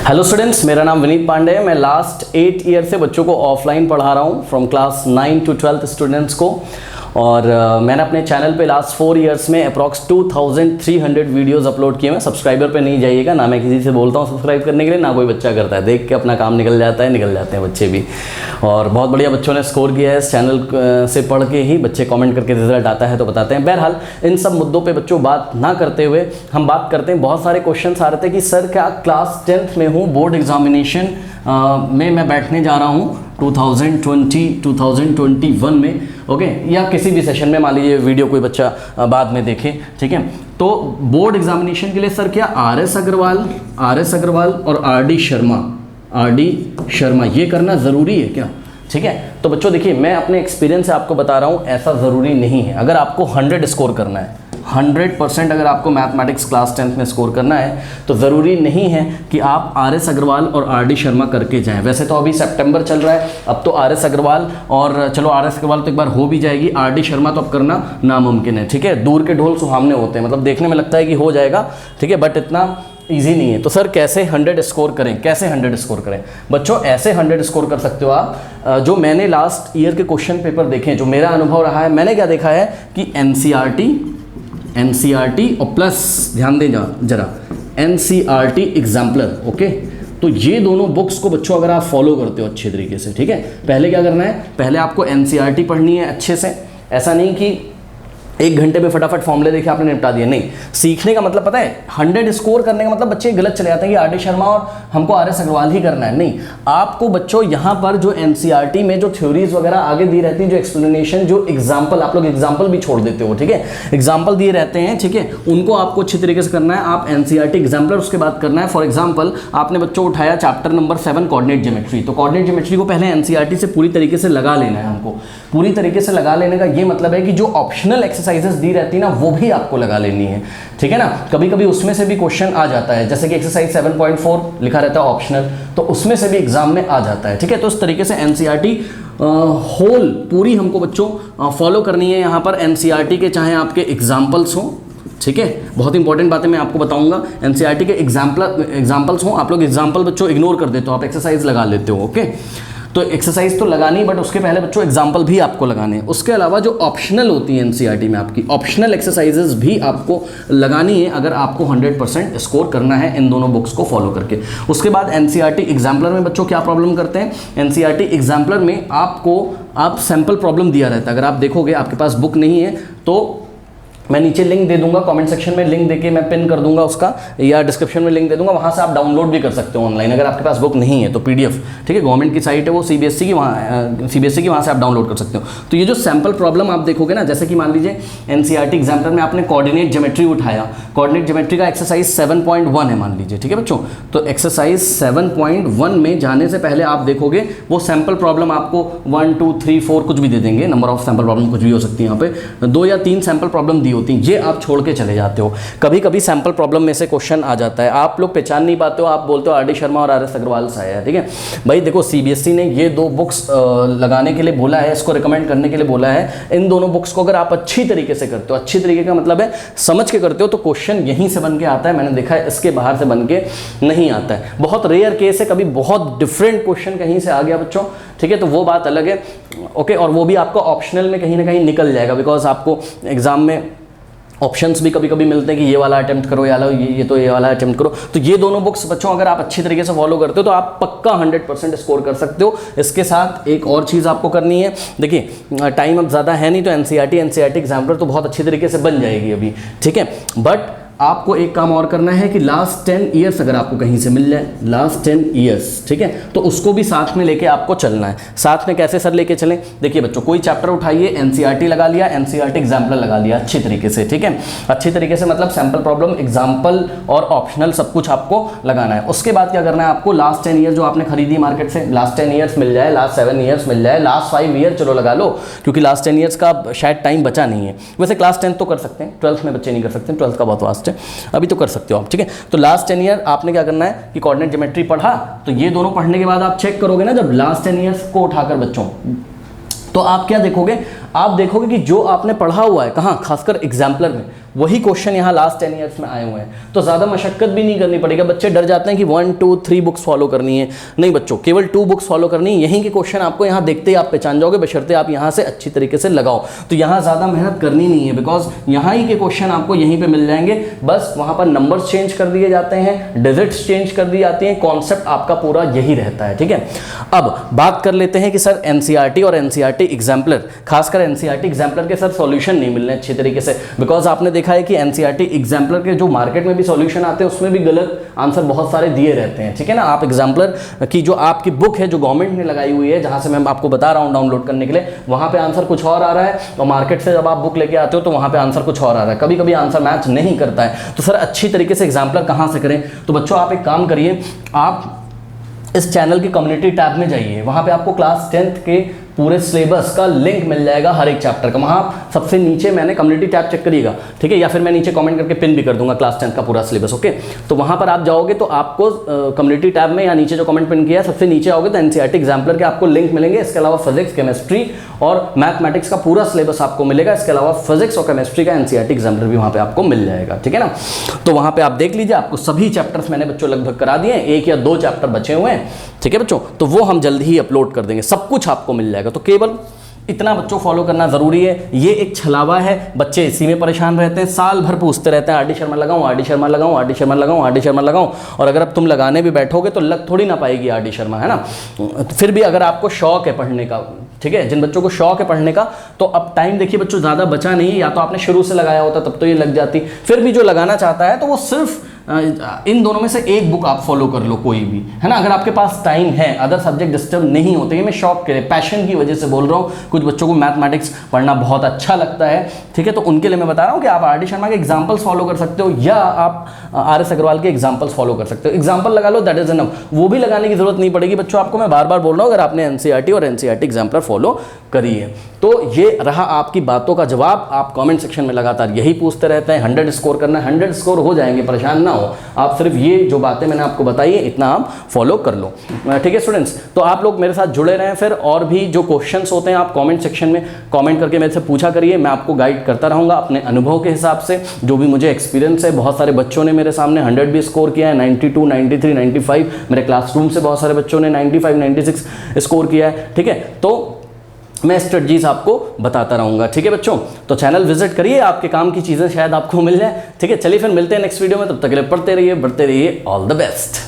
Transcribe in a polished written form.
Hello students, मेरा नाम विनीत पांडे है। मैं लास्ट 8 ईयर से बच्चों को ऑफलाइन पढ़ा रहा हूँ, फ्रॉम क्लास 9 to 12 स्टूडेंट्स को। और मैंने अपने चैनल पे लास्ट 4 ईयर्स में अप्रॉक्स 2300 वीडियोस अपलोड किए हैं। सब्सक्राइबर पे नहीं जाइएगा, ना मैं किसी से बोलता हूँ सब्सक्राइब करने के लिए, ना कोई बच्चा करता है। देख के अपना काम निकल जाते हैं बच्चे भी। और बहुत बढ़िया बच्चों ने स्कोर किया है इस चैनल से पढ़ के ही। बच्चे कमेंट करके रिजल्ट आता है तो बताते हैं। बहरहाल इन सब मुद्दों पर बच्चों बात ना करते हुए हम बात करते हैं। बहुत सारे क्वेश्चन आ रहे थे कि सर क्या क्लास 10th में हूँ, बोर्ड एग्जामिनेशन में मैं बैठने जा रहा हूँ 2021 में, ओके, या किसी भी सेशन में, मान लीजिए वीडियो कोई बच्चा बाद में देखे, ठीक है। तो बोर्ड एग्जामिनेशन के लिए सर क्या आर एस अग्रवाल और आर डी शर्मा ये करना ज़रूरी है क्या? ठीक है। तो बच्चों देखिए, मैं अपने एक्सपीरियंस से आपको बता रहा हूँ, ऐसा ज़रूरी नहीं है। अगर आपको 100 स्कोर करना है, 100% अगर आपको मैथमेटिक्स क्लास 10th में स्कोर करना है, तो ज़रूरी नहीं है कि आप आर एस अग्रवाल और आर डी शर्मा करके जाएं। वैसे तो अभी सितंबर चल रहा है, अब तो आर एस अग्रवाल और चलो आर एस अग्रवाल तो एक बार हो भी जाएगी, आर डी शर्मा तो अब करना नामुमकिन है, ठीक है। दूर के ढोल सुहावने होते हैं, मतलब देखने में लगता है कि हो जाएगा, ठीक है, बट इतना ईजी नहीं है। तो सर कैसे 100 स्कोर करें, कैसे 100 स्कोर करें? बच्चों ऐसे 100 स्कोर कर सकते हो आप, जो मैंने लास्ट ईयर के क्वेश्चन पेपर देखे, जो मेरा अनुभव रहा है। मैंने क्या देखा है कि एनसीईआरटी और प्लस ध्यान दें जरा एनसीईआरटी एग्जाम्पलर, ओके। तो ये दोनों बुक्स को बच्चों अगर आप फॉलो करते हो अच्छे तरीके से, ठीक है, पहले क्या करना है, पहले आपको एनसीईआरटी पढ़नी है अच्छे से। ऐसा नहीं कि 1 घंटे में फटाफट फॉर्मूले देखे आपने निपटा दिए, नहीं। सीखने का मतलब पता है, 100 स्कोर करने का मतलब बच्चे गलत चले जाते हैं कि आर डी शर्मा और हमको आर एस अग्रवाल ही करना है। नहीं, आपको बच्चों यहाँ पर जो एनसीईआरटी में जो थ्योरीज वगैरह आगे दी रहती हैं, जो एक्सप्लेनेशन, जो एग्जाम्पल, आप लोग एग्जाम्पल भी छोड़ देते हो, ठीक है, एग्जाम्पल दिए रहते हैं, ठीक है, उनको आपको अच्छी तरीके से करना है। आप एनसीईआरटी एग्जाम्पलर उसके बाद करना है। फॉर एग्जाम्पल आपने बच्चों उठाया चैप्टर नंबर 7 कोऑर्डिनेट ज्योमेट्री, तो कोऑर्डिनेट ज्योमेट्री को पहले एनसीईआरटी से पूरी तरीके से लगा लेना है हमको। पूरी तरीके से लगा लेने का ये मतलब है कि जो ऑप्शनल एक्सरसाइजेस दी रहती है ना, वो भी आपको लगा लेनी है, ठीक है ना। कभी कभी उसमें से भी क्वेश्चन आ जाता है, जैसे कि एक्सरसाइज 7.4 लिखा रहता है ऑप्शनल, तो उसमें से भी एग्जाम में आ जाता है, ठीक है। तो इस तरीके से एनसीईआरटी होल पूरी हमको बच्चों फॉलो करनी है। यहाँ पर एनसीईआरटी के चाहे आपके एग्जाम्पल्स हो, ठीक है, बहुत इंपॉर्टेंट बातें मैं आपको बताऊंगा। एनसीईआरटी के एग्जाम्पल्स हो, आप लोग एग्जाम्पल बच्चों इग्नोर कर देते हो, आप एक्सरसाइज लगा लेते हो, ओके। तो एक्सरसाइज तो लगानी, बट उसके पहले बच्चों एग्जाम्पल भी आपको लगाने हैं। उसके अलावा जो ऑप्शनल होती है एनसीईआरटी में, आपकी ऑप्शनल एक्सरसाइजेज भी आपको लगानी है, अगर आपको 100% स्कोर करना है इन दोनों बुक्स को फॉलो करके। उसके बाद एनसीईआरटी एग्जाम्पलर में बच्चों क्या प्रॉब्लम करते हैं? एनसीईआरटी एग्जाम्पलर में आप सैम्पल प्रॉब्लम दिया रहता है। अगर आप देखोगे, आपके पास बुक नहीं है तो मैं नीचे लिंक दे दूंगा, कमेंट सेक्शन में लिंक देके मैं पिन कर दूंगा उसका, या डिस्क्रिप्शन में लिंक दे दूंगा, वहां से आप डाउनलोड भी कर सकते हो ऑनलाइन। अगर आपके पास बुक नहीं है तो पीडीएफ, ठीक है, गवर्नमेंट की साइट है वो, सीबीएसई की, वहाँ से आप डाउनलोड कर सकते हो। तो ये जो सैम्पल प्रॉब्लम आप देखोगे ना, जैसे कि मान लीजिए एनसीईआरटी एग्जाम्पलर में आपने कोऑर्डिनेट ज्योमेट्री उठाया, कोऑर्डिनेट ज्योमेट्री का एक्सरसाइज 7.1 है मान लीजिए, ठीक है बच्चों। तो एक्सरसाइज 7.1 में जाने से पहले आप देखोगे वो सैम्पल प्रॉब्लम आपको 1 2 3 4 कुछ भी दे देंगे, नंबर ऑफ सैम्पल प्रॉब्लम कुछ भी हो सकती है। यहाँ पे 2 या 3 सैम्पल प्रॉब्लम दी होती हैं, ये आप छोड़ के चले जाते हो। कभी कभी सैंपल प्रॉब्लम में से क्वेश्चन आ जाता है, आप लोग पहचान नहीं पाते हो, आप बोलते हो आर डी शर्मा और आर एस अग्रवाल से आया है, ठीक है भाई। देखो, सीबीएसई ने ये 2 बुक्स लगाने के लिए बोला है, इसको रिकमेंड करने के लिए बोला है। इन दोनों बुक्स को अगर आप अच्छी तरीके से करते हो, अच्छी तरीके का मतलब है समझ के करते हो, तो क्वेश्चन यहीं से बन के आता है। मैंने देखा है, इसके बाहर से बन के नहीं आता है। बहुत रेयर केस है, कभी बहुत डिफरेंट क्वेश्चन कहीं से आ गया बच्चों, ठीक है, तो वो बात अलग है, ओके। और वो भी आपको ऑप्शनल में कहीं ना कहीं निकल जाएगा, बिकॉज आपको एग्जाम में ऑप्शंस भी कभी कभी मिलते हैं कि ये वाला अटेम्प्ट करो, ये वाला अटेम्प्ट करो। तो ये दोनों बुक्स बच्चों अगर आप अच्छी तरीके से फॉलो करते हो तो आप पक्का 100% स्कोर कर सकते हो। इसके साथ एक और चीज़ आपको करनी है, देखिए टाइम अब ज़्यादा है नहीं, तो एनसीईआरटी एग्जाम्पलर तो बहुत अच्छी तरीके से बन जाएगी अभी, ठीक है। बट आपको एक काम और करना है कि लास्ट 10 ईयर्स अगर आपको कहीं से मिल जाए, लास्ट 10 ईयर्स, ठीक है, तो उसको भी साथ में लेके आपको चलना है। साथ में कैसे सर लेके चलें? देखिए बच्चों, कोई चैप्टर उठाइए, एनसीईआरटी लगा लिया, एनसीईआरटी एग्जाम्पल लगा लिया अच्छी तरीके से, ठीक है, अच्छी तरीके से, मतलब सैम्पल प्रॉब्लम, एग्जाम्पल और ऑप्शनल सब कुछ आपको लगाना है। उसके बाद क्या करना है आपको? लास्ट 10 ईयर जो आपने खरीदी मार्केट से, लास्ट 10 ईयर्स मिल जाए, लास्ट 7 ईयर्स मिल जाए, लास्ट 5 ईयर चलो लगा लो, क्योंकि लास्ट 10 ईयर्स का शायद टाइम बचा नहीं है। वैसे क्लास 10 तो कर सकते हैं, 12th में बच्चे नहीं कर सकते, 12th का बहुत वास्ट है, अभी तो कर सकते हो आप, ठीक है। तो लास्ट 10 ईयर आपने क्या करना है कि कोऑर्डिनेट ज्योमेट्री पढ़ा, तो ये दोनों पढ़ने के बाद आप चेक करोगे ना, जब लास्ट 10 ईयर्स को उठाकर बच्चों, तो आप क्या देखोगे? आप देखोगे कि जो आपने पढ़ा हुआ है, कहाँ, खासकर एग्जाम्पलर में, वही क्वेश्चन यहाँ लास्ट 10 ईयर्स में आए हुए हैं, तो ज़्यादा मशक्कत भी नहीं करनी पड़ेगी। बच्चे डर जाते हैं कि 1 2 3 बुक्स फॉलो करनी है, नहीं बच्चों, केवल 2 बुक्स फॉलो करनी है। यहीं के क्वेश्चन आपको यहाँ देखते ही आप पहचान जाओगे, बशर्ते आप यहाँ से अच्छी तरीके से लगाओ। तो यहाँ ज़्यादा मेहनत करनी नहीं है, बिकॉज यहाँ ही के क्वेश्चन आपको यहीं पे मिल जाएंगे। बस वहाँ पर नंबर्स चेंज कर दिए जाते हैं, डिजिट्स चेंज कर दी जाती हैं, कॉन्सेप्ट आपका पूरा यही रहता है, ठीक है। अब बात कर लेते हैं कि सर एनसीईआरटी और एनसीईआरटी एग्जाम्पलर, खासकर एनसीईआरटी एग्जाम्पलर के सर सॉल्यूशन नहीं मिल रहे अच्छी तरीके से, बिकॉज आपने देखा है कि एनसीईआरटी एग्जाम्पलर के जो मार्केट में भी सॉल्यूशन आते हैं उसमें भी गलत आंसर बहुत सारे दिए रहते हैं, ठीक है ना। आप एग्जाम्पलर की जो आपकी बुक है जो गवर्नमेंट ने लगाई हुई है, जहां से मैं आपको बता रहा हूं डाउनलोड करने के लिए, वहां पे आंसर कुछ और आ रहा है, और मार्केट से जब आप बुक लेके आते हो तो वहां पे आंसर कुछ और आ रहा है, कभी कभी आंसर मैच नहीं करता है। तो सर अच्छी तरीके से एग्जाम्पलर कहां से करें? तो बच्चों आप एक काम करिए, आप इस चैनल की कम्युनिटी टैब में जाइए, वहां पे आपको क्लास 10th के पूरे सिलेबस का लिंक मिल जाएगा हर एक चैप्टर का। वहाँ सबसे नीचे मैंने कम्युनिटी टैब चेक करिएगा, ठीक है, या फिर मैं नीचे कमेंट करके पिन भी कर दूंगा क्लास 10th का पूरा सिलेबस, ओके। तो वहाँ पर आप जाओगे तो आपको कम्युनिटी टैब में या नीचे जो कमेंट पिन किया है सबसे नीचे आओगे तो एनसीईआरटी एग्जाम्पलर के आपको लिंक मिलेंगे। इसके अलावा फिजिक्स, केमिस्ट्री और मैथमेटिक्स का पूरा सिलेबस आपको मिलेगा। इसके अलावा फिजिक्स और केमिस्ट्री का एनसीईआरटी एग्जाम्पलर भी वहाँ पे आपको मिल जाएगा, ठीक है ना। तो वहाँ पे आप देख लीजिए, आपको सभी चैप्टर्स मैंने बच्चों लगभग करा दिए हैं, 1 या 2 चैप्टर बचे हुए हैं, ठीक है बच्चों। तो वो हम जल्द ही अपलोड कर देंगे, सब कुछ आपको मिल जाएगा। तो केवल इतना बच्चों फॉलो करना जरूरी है। ये एक छलावा है, बच्चे इसी में परेशान रहते हैं, साल भर पूछते रहते हैं आर डी शर्मा लगाऊं, आर डी शर्मा लगाऊं, आर डी शर्मा लगाऊं, आर डी शर्मा लगाऊं, और अगर अब तुम लगाने भी बैठोगे तो लग थोड़ी ना पाएगी आर डी शर्मा, है ना। फिर भी अगर आपको शौक है पढ़ने का, ठीक है, जिन बच्चों को शौक है पढ़ने का, तो अब टाइम देखिए बच्चों ज़्यादा बचा नहीं है, या तो आपने शुरू से लगाया होता तब तो ये लग जाती। फिर भी जो लगाना चाहता है तो वो सिर्फ इन दोनों में से एक बुक आप फॉलो कर लो, कोई भी, है ना। अगर आपके पास टाइम है, अदर सब्जेक्ट डिस्टर्ब नहीं होते, ये मैं शौक के लिए, पैशन की वजह से बोल रहा हूँ। कुछ बच्चों को मैथमेटिक्स पढ़ना बहुत अच्छा लगता है, ठीक है, तो उनके लिए मैं बता रहा हूँ कि आप आर डी शर्मा के एग्जाम्पल्स फॉलो कर सकते हो, या आप आर एस अग्रवाल के एग्जाम्पल्स फॉलो कर सकते हो। एग्जाम्पल लगा लो, दैट इज इनफ, वो भी लगाने की जरूरत नहीं पड़ेगी बच्चों आपको। मैं बार बार बोल रहा हूँ, अगर आपने एनसीईआरटी और एनसीईआरटी एग्जाम्पलर फॉलो करिए। तो ये रहा आपकी बातों का जवाब। आप कमेंट सेक्शन में लगातार यही पूछते रहते हैं, 100 स्कोर करना है, 100 स्कोर हो जाएंगे, परेशान ना हो आप। सिर्फ ये जो बातें मैंने आपको बताई है इतना आप फॉलो कर लो, ठीक है स्टूडेंट्स। तो आप लोग मेरे साथ जुड़े रहें, फिर और भी जो क्वेश्चंस होते हैं आप कमेंट सेक्शन में कमेंट करके मेरे से पूछा करिए, मैं आपको गाइड करता रहूँगा अपने अनुभव के हिसाब से, जो भी मुझे एक्सपीरियंस है। बहुत सारे बच्चों ने मेरे सामने 100 भी स्कोर किया है, 92, 93, 95, मेरे क्लासरूम से बहुत सारे बच्चों ने 95, 96 स्कोर किया है, ठीक है। तो मैं स्ट्रेटजीज आपको बताता रहूँगा, ठीक है बच्चों। तो चैनल विजिट करिए, आपके काम की चीज़ें शायद आपको मिल जाए, ठीक है। चलिए फिर मिलते हैं नेक्स्ट वीडियो में, तब तक के लिए पढ़ते रहिए, बढ़ते रहिए, ऑल द बेस्ट।